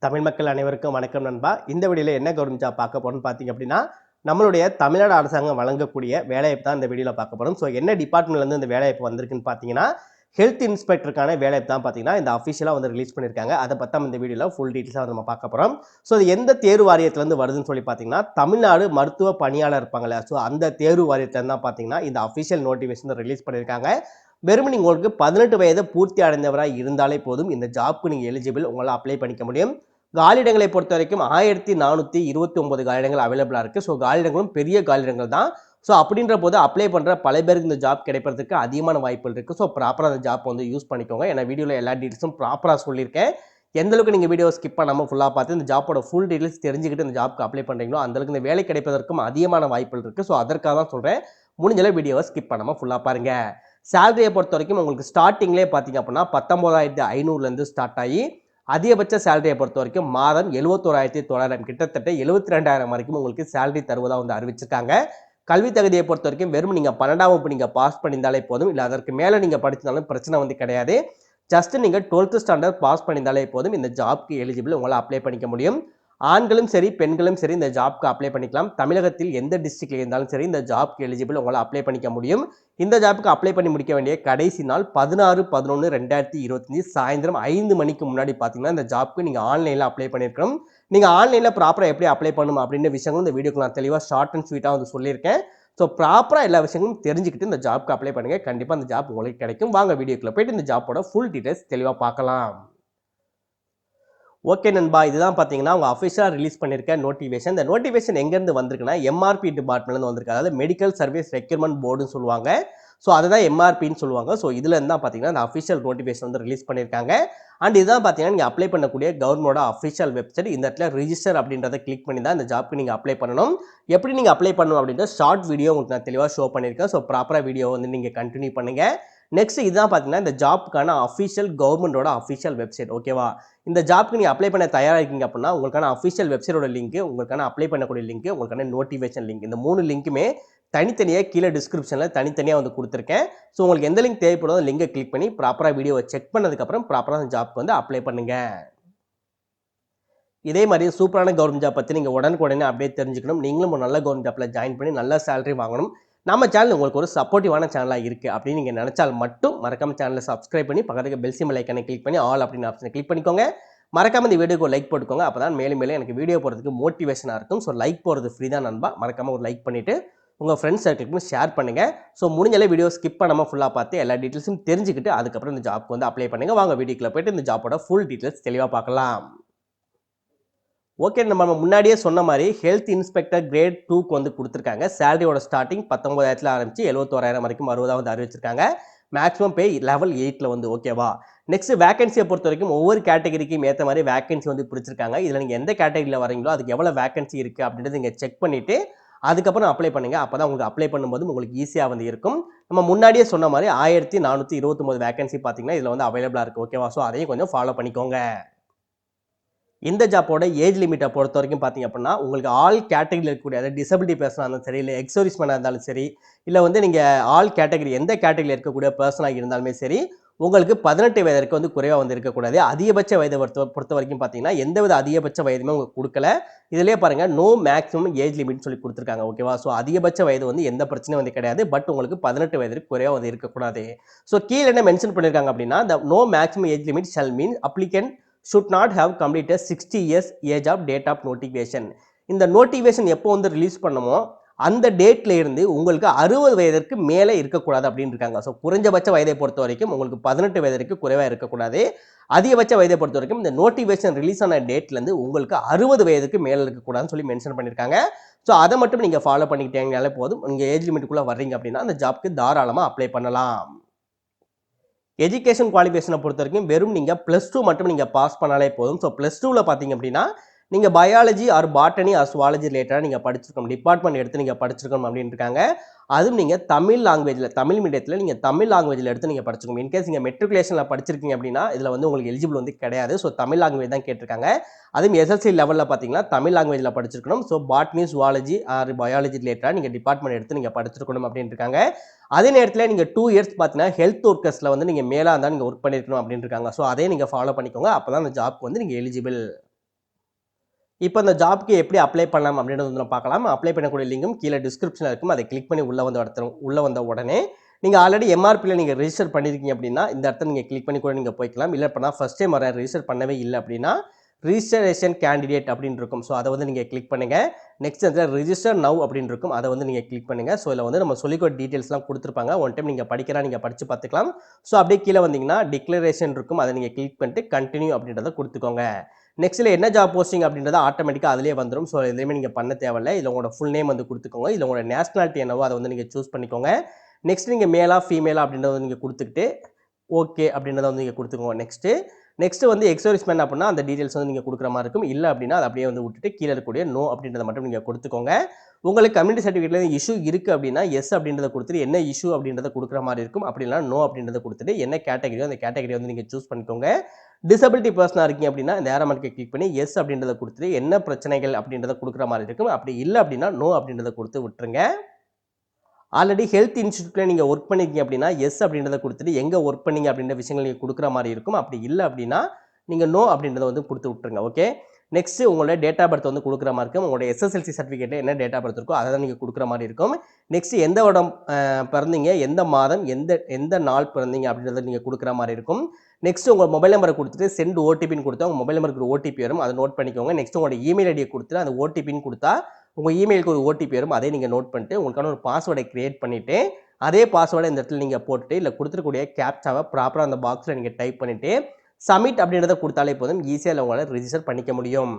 தமிழ் மக்கள் அனைவருக்கும் வணக்கம் நண்பா. இந்த வீடியோல என்ன கவர்மெண்ட் ஜாப் பார்க்க போறோம்னு பார்த்தீங்க அப்படின்னா, நம்மளுடைய தமிழ்நாடு அரசாங்கம் வழங்கக்கூடிய வேலைவாய்ப்பு தான் இந்த வீடியோல பார்க்க போறோம். ஸோ என்ன டிபார்ட்மெண்ட்லேருந்து இந்த வேலைவாய்ப்பு வந்திருக்குன்னு பார்த்தீங்கன்னா, ஹெல்த் இன்ஸ்பெக்டருக்கான வேலைவாய்ப்பு தான் பார்த்தீங்கன்னா, இந்த அஃபிஷியலாக வந்து ரிலீஸ் பண்ணியிருக்காங்க. அதை பற்றி நம்ம இந்த வீடியோல ஃபுல் டீட்டெயில்ஸாக நம்ம பார்க்க போறோம். ஸோ இது எந்த தேர்வு வாரியத்திலேருந்து வருதுன்னு சொல்லி பார்த்தீங்கன்னா, தமிழ்நாடு மருத்துவ பணியாளர் இருப்பாங்கல்ல, ஸோ அந்த தேர்வு வாரியத்திலேருந்து தான் பார்த்தீங்கன்னா, இந்த அஃபிஷியல் நோட்டிஃபிகேஷன் ரிலீஸ் பண்ணியிருக்காங்க. வெறும் உங்களுக்கு 18 வயது பூர்த்தி அடைந்தவராக இருந்தாலே போதும் இந்த ஜாப்க்கு நீங்கள் எலிஜிபிள், உங்களால் அப்ளை பண்ணிக்க முடியும். காலியிடங்களை பொறுத்த வரைக்கும் 1429 காலியிடங்கள் அவைலபிளாக இருக்குது. ஸோ காலியிடங்களும் பெரிய காலியிடங்கள் தான். ஸோ அப்படின்ற போது அப்ளை பண்ணுற பல பேருக்கு இந்த ஜாப் கிடைப்பதற்கு அதிகமான வாய்ப்புகள் இருக்குது. ஸோ ப்ராப்பராக அந்த ஜாப் வந்து யூஸ் பண்ணிக்கோங்க. ஏன்னா வீடியோவில் எல்லா டீட்டெயில்ஸும் ப்ராப்பராக சொல்லியிருக்கேன். எந்த அளவுக்கு நீங்கள் வீடியோ ஸ்கிப் பண்ணாமல் ஃபுல்லாக பார்த்து இந்த ஜாப்போட ஃபுல் டீட்டெயில்ஸ் தெரிஞ்சுக்கிட்டு இந்த ஜாப்க்கு அப்ளை பண்ணுறீங்களோ அந்தளவுக்கு இந்த வேலை கிடைப்பதற்கும் அதிகமான வாய்ப்புகள் இருக்குது. ஸோ அதற்காக தான் சொல்கிறேன், முடிஞ்சளவு வீடியோவை ஸ்கிப் பண்ணாமல் ஃபுல்லாக பாருங்கள். சேலரியை பொறுத்த வரைக்கும் உங்களுக்கு ஸ்டார்டிங்லேயே பார்த்தீங்க அப்படின்னா 19,500 ஸ்டார்ட் ஆகி அதிகபட்ச சேலரியை பொறுத்த வரைக்கும் மாதம் 71,900 கிட்டத்தட்ட 72,000 வரைக்கும் உங்களுக்கு சேலரி தருவதாக வந்து அறிவிச்சிருக்காங்க. கல்வி தகுதியை பொறுத்த வரைக்கும் வெறும் நீங்கள் 12ஆம் வகுப்பு நீங்கள் பாஸ் பண்ணியிருந்தாலே போதும், இல்லை அதற்கு மேலே நீங்கள் படிச்சிருந்தாலும் பிரச்சனை வந்து கிடையாது. ஜஸ்ட் நீங்கள் 12th ஸ்டாண்டர்ட் பாஸ் பண்ணியிருந்தாலே போதும் இந்த ஜாப்க்கு எலிஜிபிள், உங்களால் அப்ளை பண்ணிக்க முடியும். ஆண்களும் சரி பெண்களும் சரி இந்த ஜாப்க்கு அப்ளை பண்ணிக்கலாம். தமிழகத்தில் எந்த டிஸ்ட்ரிக்ட்ல இருந்தாலும் சரி இந்த ஜாப்க்கு எலிஜிபிள், உங்களால் அப்ளை பண்ணிக்க முடியும். இந்த ஜாப்புக்கு அப்ளை பண்ணி முடிக்க வேண்டிய கடைசி நாள் 16/11/2025 சாயந்தரம் 5 மணிக்கு முன்னாடி பார்த்தீங்கன்னா இந்த ஜாப்க்கு நீங்கள் ஆன்லைனில் அப்ளை பண்ணியிருக்கணும். நீங்கள் ஆன்லைனில் ப்ராப்பராக எப்படி அப்ளை பண்ணணும் அப்படின்ற விஷயங்களும் இந்த வீடியோக்கு நான் தெளிவாக ஷார்ட் அண்ட் ஸ்வீட்டாக வந்து சொல்லியிருக்கேன். ஸோ ப்ராப்பராக எல்லா விஷயங்களும் தெரிஞ்சுக்கிட்டு இந்த ஜாப்க்கு அப்ளை பண்ணுங்கள். கண்டிப்பாக இந்த ஜாப் உங்களுக்கு கிடைக்கும். வாங்க வீடியோக்குள்ள போயிட்டு இந்த ஜாப்போட ஃபுல் டீட்டெயில்ஸ் தெளிவாக பார்க்கலாம். ஓகே நண்பா, இதுதான் பார்த்தீங்கன்னா அவங்க அஃபிஷியலாக ரிலீஸ் பண்ணியிருக்க நோட்டிஃபிகேஷன். இந்த நோட்டிஃபிகேஷன் எங்கேருந்து வந்திருக்குன்னா எம்ஆர்பி டிபார்ட்மெண்ட்லேருந்து வந்திருக்கு. அதாவது மெடிக்கல் சர்வீஸ் ரெக்யூர்மெண்ட் போர்டுன்னு சொல்லுவாங்க. ஸோ அதுதான் எம்ஆர்பின்னு சொல்லுவாங்க. ஸோ இதுலேருந்து தான் பார்த்தீங்கன்னா இந்த அஃபிஷியல் நோட்டிஃபிகேஷன் வந்து ரிலீஸ் பண்ணியிருக்காங்க. அண்ட் இதுதான் பார்த்தீங்கன்னா நீங்கள் அப்ளை பண்ணக்கூடிய கவர்மெண்டோட அஃபிஷியல் வெப்சைட். இந்த இடத்துல ரிஜிஸ்டர் அப்படின்றத கிளிக் பண்ணி தான் இந்த ஜாப்க்கு நீங்கள் அப்ளை பண்ணணும். எப்படி நீங்கள் அப்ளை பண்ணணும் அப்படின்ற ஷார்ட் வீடியோ உங்களுக்கு நான் தெளிவாக ஷோ பண்ணியிருக்கேன். ஸோ ப்ராப்பராக வீடியோ வந்து நீங்கள் கண்டினியூ பண்ணுங்கள். நெக்ஸ்ட் இதுதான் பார்த்தீங்கன்னா இந்த ஜாப்புக்கான அஃபிஷியல் கவர்மெண்டோட அஃபிஷியல் வெப்சைட். ஓகேவா? இந்த ஜாப்க்கு நீங்கள் அப்ளை பண்ண தயாராக இருக்கீங்க அப்படின்னா உங்களுக்கான அஃபிஷியல் வெப்சைட்டோட லிங்க், உங்களுக்கான அப்ளை பண்ணக்கூடிய லிங்க், உங்களுக்கான நோட்டிஃபிகேஷன் லிங்க், இந்த 3 லிங்க்குமே தனித்தனியாக கீழே டிஸ்கிரிப்ஷனில் தனித்தனியாக வந்து கொடுத்துருக்கேன். ஸோ உங்களுக்கு எந்த லிங்க் தேவைப்படுதோ அந்த லிங்கை கிளிக் பண்ணி ப்ராப்பராக வீடியோவை செக் பண்ணதுக்கப்புறம் ப்ராப்பராக அந்த ஜாப்க்கு வந்து அப்ளை பண்ணுங்கள். இதே மாதிரி சூப்பரான கவர்மெண்ட் ஜாப் பற்றி நீங்கள் உடனுக்குடனே அப்படியே தெரிஞ்சுக்கணும். நீங்களும் ஒரு நல்ல கவர்மெண்ட் ஜாப்பில் ஜாயின் பண்ணி நல்ல சேலரி வாங்கணும். நம்ம சேனல் உங்களுக்கு ஒரு சப்போர்ட்டிவான சேனலாக இருக்குது அப்படின்னு நீங்கள் நினச்சால் மட்டும் மறக்காம சேனலை சப்ஸ்கிரைப் பண்ணி பக்கத்துக்கு பெல் சிம்பல் ஐக்கானை கிளிக் பண்ணி ஆல் அப்படின்னு ஆப்ஷனை கிளிக் பண்ணிக்கோங்க. மறக்காம இந்த வீடியோக்கு ஒரு லைக் போட்டுக்கோங்க. அப்போ தான் மேலும் மேலும் எனக்கு வீடியோ போகிறதுக்கு மோட்டிவேஷனாக இருக்கும். ஸோ லைக் போகிறது ஃப்ரீ தான் நண்பா. மறக்காம ஒரு லைக் பண்ணிவிட்டு உங்கள் ஃப்ரெண்ட்ஸ் சர்க்கிளுக்கு ஷேர் பண்ணுங்கள். ஸோ முடிஞ்சாலே வீடியோ ஸ்கிப் பண்ணாமல் ஃபுல்லாக பார்த்து எல்லா டீட்டெயில்ஸும் தெரிஞ்சுக்கிட்டு அதுக்கப்புறம் இந்த ஜாப்க்கு வந்து அப்ளை பண்ணுங்கள். வாங்க வீடியோக்குள்ள போய்ட்டு இந்த ஜாப்போட ஃபுல் டீட்டெயில்ஸ் தெளிவாக பார்க்கலாம். ஓகே, நம்ம முன்னாடியே சொன்ன மாதிரி ஹெல்த் இன்ஸ்பெக்டர் கிரேட் 2க்கு வந்து கொடுத்துருக்காங்க. சேலரியோட ஸ்டார்டிங் 19,000 ஆரம்பிச்சு 71,000 வரைக்கும் வருவதாக வந்து அறிவிச்சிருக்காங்க. மேக்ஸிமம் பே லெவல் 8ல் வந்து. ஓகேவா? நெக்ஸ்ட் வேகன்சியை பொறுத்த வரைக்கும் ஒவ்வொரு கேட்டகரிக்கும் ஏற்ற மாதிரி வேகன்சி வந்து பிடிச்சிருக்காங்க. இதில் நீங்கள் எந்த கேட்டகரியில் வரீங்களோ அதுக்கு எவ்வளோ வேகன்சி இருக்குது அப்படின்றத நீங்கள் செக் பண்ணிவிட்டு அதுக்கப்புறம் அப்ளை பண்ணுங்கள். அப்போ தான் உங்களுக்கு அப்ளை பண்ணும்போது உங்களுக்கு ஈஸியாக வந்து இருக்கும். நம்ம முன்னாடியே சொன்ன மாதிரி 1429 வேகன்சி பார்த்தீங்கன்னா இதில் வந்து அவைலபிளாக இருக்குது. ஓகேவா? ஸோ அதையும் கொஞ்சம் ஃபாலோ பண்ணிக்கோங்க. இந்த ஜாப்போட ஏஜ் லிமிட்டை பொறுத்த வரைக்கும் பார்த்தீங்க அப்படின்னா உங்களுக்கு ஆல் கேட்டகரியில் இருக்கக்கூடிய, அதாவது டிசபிலிட்டி பர்சனாக இருந்தாலும் சரி, இல்லை எக்ஸர்வீஸ்மேனாக இருந்தாலும் சரி, இல்லை வந்து நீங்கள் ஆல் கேட்டகரி எந்த கேட்டகரியில் இருக்கக்கூடிய பர்சனாக இருந்தாலுமே சரி, உங்களுக்கு 18 வயதிற்கு வந்து குறைவாக வந்து இருக்கக்கூடாது. அதிகபட்ச வயதை பொறுத்த வரைக்கும் பார்த்தீங்கன்னா எந்தவித அதிகபட்ச வயதுமே உங்களுக்கு கொடுக்கல. இதிலே பாருங்கள் நோ மேக்ஸிமம் ஏஜ் லிமிட்னு சொல்லி கொடுத்துருக்காங்க. ஓகேவா? ஸோ அதிகபட்ச வயது வந்து எந்த பிரச்சனையும் வந்து கிடையாது. பட் உங்களுக்கு 18 வயதிற்கு குறைவாக வந்து இருக்கக்கூடாது. ஸோ கீழே என்ன மென்ஷன் பண்ணியிருக்காங்க அப்படின்னா the no maximum age limit shall mean applicant should not have completed 60 years age of date of notification. இந்த நோட்டிஃபிகேஷன் எப்போ வந்து ரிலீஸ் பண்ணமோ அந்த டேட்ல இருந்து உங்களுக்கு 60 வயதிற்கு மேலே இருக்கக்கூடாது அப்படின்னு இருக்காங்க. ஸோ குறைஞ்சபட்ச வயதை பொறுத்த வரைக்கும் உங்களுக்கு 18 வயதிற்கு குறைவாக இருக்கக்கூடாது. அதிகபட்ச வயதை பொறுத்த வரைக்கும் இந்த நோட்டிஃபிகேஷன் ரிலீஸ் ஆன டேட்லேருந்து உங்களுக்கு 60 வயதுக்கு மேலே இருக்கக்கூடாதுன்னு சொல்லி மென்ஷன் பண்ணியிருக்காங்க. ஸோ அதை மட்டும் நீங்கள் ஃபாலோ பண்ணிக்கிட்டீங்கனாலே போதும். நீங்கள் ஏஜ் லிமிட்டுக்குள்ளே வர்றீங்க அப்படின்னா அந்த ஜாப்க்கு தாராளமாக அப்ளை பண்ணலாம். எஜுகேஷன் குவாலிஃபிகேஷனை பொறுத்த வரைக்கும் வெறும் நீங்கள் +2 மட்டும் நீங்கள் பாஸ் பண்ணாலே போதும். ஸோ +2ல் பார்த்தீங்க அப்படின்னா நீங்கள் biology or botany or zoology ரிலேட்டடாக நீங்கள் படிச்சிருக்கணும், டிபார்ட்மெண்ட் எடுத்து நீங்கள் படிச்சிருக்கணும் அப்படின்னு இருக்காங்க. அதுவும் நீங்கள் தமிழ் லாங்குவேஜில், தமிழ் மீடியத்தில் நீங்கள் தமிழ் லாங்குவேஜில் எடுத்து நீங்கள் படிச்சிருக்கணும். இன்கேஸ் நீங்கள் மெட்ரிகுலேஷனில் படிச்சிருக்கீங்க அப்படின்னா இதில் வந்து உங்களுக்கு எலிஜிபிள் வந்து கிடையாது. ஸோ தமிழ் லாங்குவேஜ் தான் கேட்டிருக்காங்க. அதுவும் எஸ்எல்சி லெவலில் பார்த்தீங்கன்னா தமிழ் லாங்குவேஜில் படிச்சிருக்கணும். So botany zoology or biology ரிலேட்டடாக நீங்கள் டிபார்ட்மெண்ட் எடுத்து நீங்கள் படிச்சிருக்கணும் அப்படின்னு இருக்காங்க. அதே நேரத்தில் நீங்கள் 2 இயர்ஸ் பார்த்தீங்கன்னா ஹெல்த் ஒர்க்கர்ஸில் வந்து நீங்கள் மேலாக இருந்தால் நீங்கள் ஒர்க் பண்ணியிருக்கணும் அப்படின்னு இருக்காங்க. ஸோ அதே நீங்கள் ஃபாலோ பண்ணிக்கோங்க. அப்போ தான் அந்த ஜாப்க்கு வந்து நீங்கள் எலிஜிபிள். இப்போ அந்த ஜாப்க்கு எப்படி அப்ளை பண்ணலாம் அப்படின்றத வந்து நம்ம பார்க்கலாம். அப்ளை பண்ணக்கூடிய லிங்கும் கீழே டிஸ்கிரிப்ஷனில் இருக்கும். அதை கிளிக் பண்ணி உள்ள வந்த உடனே நீங்கள் ஆல்ரெடி எம்ஆர்பியில் நீங்கள் ரெஜிஸ்டர் பண்ணியிருக்கீங்க அப்படின்னா இந்த இடத்த நீங்கள் கிளிக் பண்ணி கூட நீங்கள் போய்க்கலாம். இல்லை அப்படின்னா ஃபஸ்ட் டைம் ரெஜிஸ்டர் பண்ணவே இல்லை அப்படின்னா ரிஜிஸ்ட்ரேஷன் கேண்டிடேட் அப்படின்னு இருக்கும். ஸோ அதை வந்து நீங்கள் கிளிக் பண்ணுங்கள். நெக்ஸ்ட் வந்து ரிஜிஸ்டர் நவ் அப்படின்னு இருக்கும். அதை வந்து நீங்கள் கிளிக் பண்ணுங்கள். ஸோ இதில் வந்து நம்ம சொல்லிக்கோ டீட்டெயில்ஸ்லாம் கொடுத்துருப்பாங்க. ஒன் டைம் நீங்கள் நீங்கள் படித்து பார்த்துக்கலாம். ஸோ அப்படியே கீழே வந்தீங்கன்னா டிக்ளரேஷன் இருக்கும். அதை நீங்கள் கிளிக் பண்ணிட்டு கண்டினியூ அப்படின்றத கொடுத்துக்கோங்க. நெக்ஸ்ட்டில் என்ன ஜாப் போஸ்டிங் அப்படின்றத ஆட்டோமேட்டிக்காக அதிலே வந்துடும். ஸோ எதுவுமே நீங்கள் பண்ண தேவையில்லை. இதில் உங்களோட ஃபுல் நேம் வந்து கொடுத்துக்கோங்க. இதில் உங்களோட நேஷனாலிட்டி என்னவோ அதை வந்து நீங்கள் சூஸ் பண்ணிக்கோங்க. நெக்ஸ்ட் நீங்கள் மேலா ஃபீமேலா அப்படின்றத நீங்கள் கொடுத்துக்கிட்டு ஓகே அப்படின்றத வந்து நீங்கள் கொடுத்துக்கோங்க. நெக்ஸ்ட் வந்து எக்ஸர்விஸ்மேன் அப்படின்னா அந்த டீட்டெயில்ஸ் வந்து நீங்கள் கொடுக்குற மாதிரி இருக்கும். இல்லை அப்படின்னா அதை அப்படியே வந்து விட்டுட்டு கீழே இருக்கக்கூடிய நோ அப்படின்றத மட்டும் நீங்கள் கொடுத்துக்கோங்க. உங்களுக்கு கம்யூனிட்டி சர்டிஃபிகேட்ல இஷ்யூ இருக்குது அப்படின்னா எஸ் அப்படின்றத கொடுத்துட்டு என்ன இஷ்யூ அப்படின்றத கொடுக்குற மாதிரி இருக்கும். அப்படின்னா நோ அப்படின்றத கொடுத்துட்டு என்ன கேட்டகரியோ அந்த கேட்டகரி வந்து நீங்கள் சூஸ் பண்ணிக்கோங்க. டிசபிலிட்டி பர்சனாக இருக்கீங்க அப்படின்னா இந்த ஏரோ மார்க்கை கிளிக் பண்ணி எஸ் அப்படின்றத கொடுத்துட்டு என்ன பிரச்சனைகள் அப்படின்றத கொடுக்குற மாதிரி இருக்கும். அப்படி இல்லை அப்படின்னா நோ அப்படின்றத கொடுத்து விட்டுருங்க. ஆல்ரெடி ஹெல்த் இன்ஸ்டியூட்டில் நீங்கள் ஒர்க் பண்ணியிருக்கீங்க அப்படின்னா எஸ் அப்படின்றத கொடுத்துட்டு எங்கே ஒர்க் பண்ணீங்க அப்படின்ற விஷயங்கள் நீங்கள் கொடுக்குற மாதிரி இருக்கும். அப்படி இல்லை அப்படின்னா நீங்கள் நோ அப்படின்றத வந்து கொடுத்து விட்டுருங்க. ஓகே, நெக்ஸ்ட் உங்களோட டேட் ஆஃப் பர்த் வந்து கொடுக்குற மாதிரி இருக்கும். உங்களோட எஸ்எஸ்எல்சி சர்டிஃபிகேட்டில் என்ன டேட் ஆஃப் பர்த் இருக்கோ அதை தான் நீங்கள் கொடுக்குற மாதிரி இருக்கும். நெக்ஸ்ட் எந்த வருடம் பிறந்தீங்க, எந்த மாதம், எந்த நாள் பிறந்தீங்க அப்படின்றத நீங்கள் கொடுக்குற மாதிரி இருக்கும். நெக்ஸ்ட் உங்கள் மொபைல் நம்பரை கொடுத்துட்டு சென்ட் ஓடிபின்னு கொடுத்தா உங்கள் மொபைல் நம்பருக்கு ஒரு ஓடிபி வரும். அதை நோட் பண்ணிக்கோங்க. நெக்ஸ்ட் உங்களோட இமெயில் ஐடியை கொடுத்துட்டு அந்த ஓடிபின்னு கொடுத்தா உங்கள் இமெயிலுக்கு ஒரு ஓடிபி வரும். அதை நீங்கள் நோட் பண்ணிட்டு உங்களுக்கான ஒரு பாஸ்வேர்டை கிரியேட் பண்ணிவிட்டு அதே பாஸ்வேர்டை இந்த இடத்துல நீங்கள் போட்டுட்டு இல்லை கொடுத்துருக்கூடிய கேப்சாவை ப்ராப்பராக அந்த பாக்ஸில் நீங்கள் டைப் பண்ணிவிட்டு சப்மிட் அப்படின்றத கொடுத்தாலே போதும். ஈஸியாக உங்களால் ரிஜிஸ்டர் பண்ணிக்க முடியும்.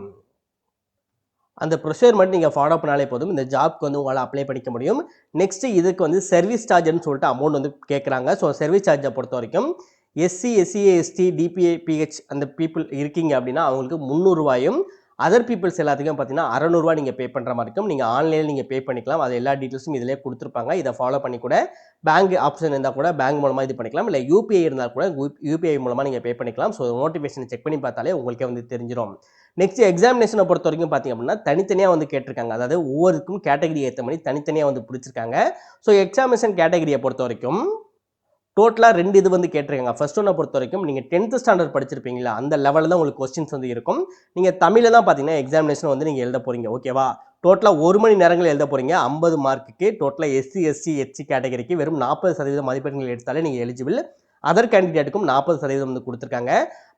அந்த ப்ரொசீஜர் மட்டும் நீங்கள் ஃபாலோ பண்ணாலே போதும். இந்த ஜாப்க்கு வந்து உங்களால் அப்ளை பண்ணிக்க முடியும். நெக்ஸ்ட் இதுக்கு வந்து சர்வீஸ் சார்ஜ்னு சொல்லிட்டு அமௌண்ட் வந்து கேட்குறாங்க. ஸோ சர்வீஸ் சார்ஜை பொறுத்த வரைக்கும் எஸ்சி, எஸ்சி, டிபிஏ, பிஹெச் அந்த பீப்புள் இருக்கீங்க அப்படின்னா அவங்களுக்கு 300 ரூபாயும், அதர் பீப்புள்ஸ் எல்லாத்துக்கும் பார்த்தீங்கன்னா 600 ரூபா நீங்கள் பே பண்ணுற மாதிரி இருக்கும். நீங்கள் ஆன்லைனில் நீங்கள் பே பண்ணிக்கலாம். அது எல்லா டீட்டெயில்ஸும் இதிலே கொடுத்துருப்பாங்க. இதை ஃபாலோ பண்ணி கூட பேங்க் ஆப்ஷன் இருந்தால் கூட பேங்க் மூலமாக இது பண்ணிக்கலாம். இல்லை யூபிஐ இருந்தால் கூட யூபிஐ மூலமாக நீங்கள் பே பண்ணிக்கலாம். ஸோ நோட்டிஃபிகேஷன் செக் பண்ணி பார்த்தாலே உங்களுக்கே வந்து தெரிஞ்சிடும். நெக்ஸ்ட் எக்ஸாமினேஷனை பொறுத்த வரைக்கும் பார்த்தீங்க அப்படின்னா தனித்தனியாக வந்து கேட்டிருக்காங்க. அதாவது ஒவ்வொருக்கும் கேட்டகரி ஏற்ற மாதிரி தனித்தனியாக வந்து பிடிச்சிருக்காங்க. ஸோ எக்ஸாமினேஷன் கேட்டகரியை பொறுத்த வரைக்கும் டோட்டலாக 2 இது வந்து கேட்டிருக்காங்க. ஃபர்ஸ்ட் ஒன்றை பொறுத்த வரைக்கும் நீங்கள் 10th ஸ்டாண்டர்ட் படிச்சிருப்பீங்களா அந்த லெவலில் தான் உங்களுக்கு கொஸ்டின்ஸ் வந்து இருக்கும். நீங்கள் தமிழில் தான் பார்த்தீங்கன்னா எக்ஸாமினேஷன் வந்து நீங்கள் எழுத போகிறீங்க. ஓகேவா, டோட்டலாக 1 மணி நேரங்கள் எழுத போகிறீங்க. 50 மார்க்குக்கு டோட்டலாக எஸ்சி, எஸ்சி, எஸ்சி கேட்டகரிக்கு வெறும் 40% மதிப்பெண்கள் எடுத்தாலே நீங்கள் எலிஜிபிள். அதர் கேண்டிடேட்டுக்கும் 40% வந்து கொடுத்துருக்காங்க.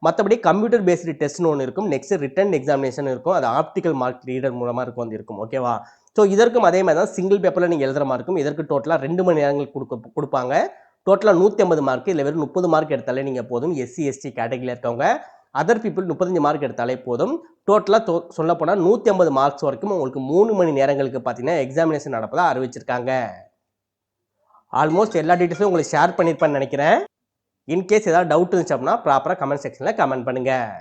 மற்றபடி கம்ப்யூட்டர் பேஸ்டு டெஸ்ட்னு ஒன்று இருக்கும். நெக்ஸ்ட் ரிட்டன் எக்ஸாமினேஷன் இருக்கும். அது ஆப்டிக்கல் மார்க் ரீடர் மூலமாக இருக்கும். ஓகேவா, ஸோ இதற்கும் அதே மாதிரி தான் சிங்கிள் பேப்பரில் நீங்கள் எழுதுகிற மாதிரி இருக்கும். இதற்கு டோட்டலாக 2 மணி நேரங்கள் கொடுப்பாங்க. டோட்டலாக 150 மார்க். இல்லை வெறும் 30 மார்க் எடுத்தாலே நீங்கள் போதும். எஸ்சி, எஸ்டி கேட்டகரியில் இருக்கவங்க. அதர் பீப்புள் 35 மார்க் எடுத்தாலே போதும். டோட்டலாக சொல்லப்போனால் 150 மார்க்ஸ் வரைக்கும் உங்களுக்கு 3 மணி நேரங்களுக்கு பார்த்தீங்கன்னா எக்ஸாமினேஷன் நடப்பதாக அறிவிச்சிருக்காங்க. ஆல்மோஸ்ட் எல்லா டீட்டெயில்ஸும் உங்களுக்கு ஷேர் பண்ணியிருப்பேன்னு நினைக்கிறேன். இன்கேஸ் ஏதாவது டவுட் இருந்துச்சு அப்படின்னா ப்ராப்பராக கமெண்ட் செக்ஷனில் கமெண்ட் பண்ணுங்கள்.